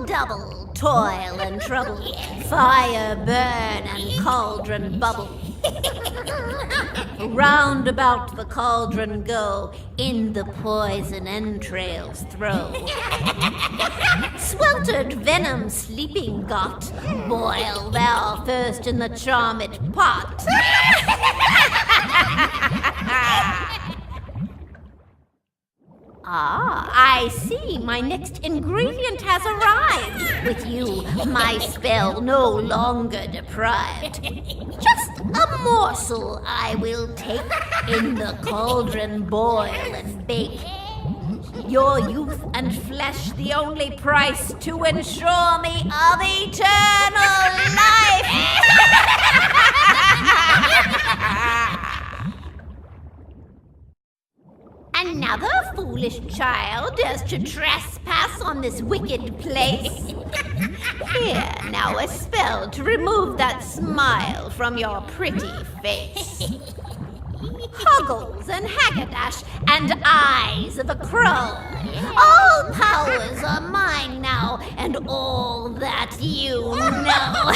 double toil and trouble, fire burn and cauldron bubble. Round about the cauldron go, in the poison entrails throw. Sweltered venom sleeping got, boil thou first in the charmed pot. Ah, I see. My next ingredient has arrived. With you, my spell no longer deprived. Just a morsel I will take, in the cauldron boil and bake. Your youth and flesh the only price to ensure me of eternal life. Another foolish child dares to trespass on this wicked place. Here, now a spell to remove that smile from your pretty face. Hoggles and haggardash and eyes of a crow. All powers are mine now, and all that you know.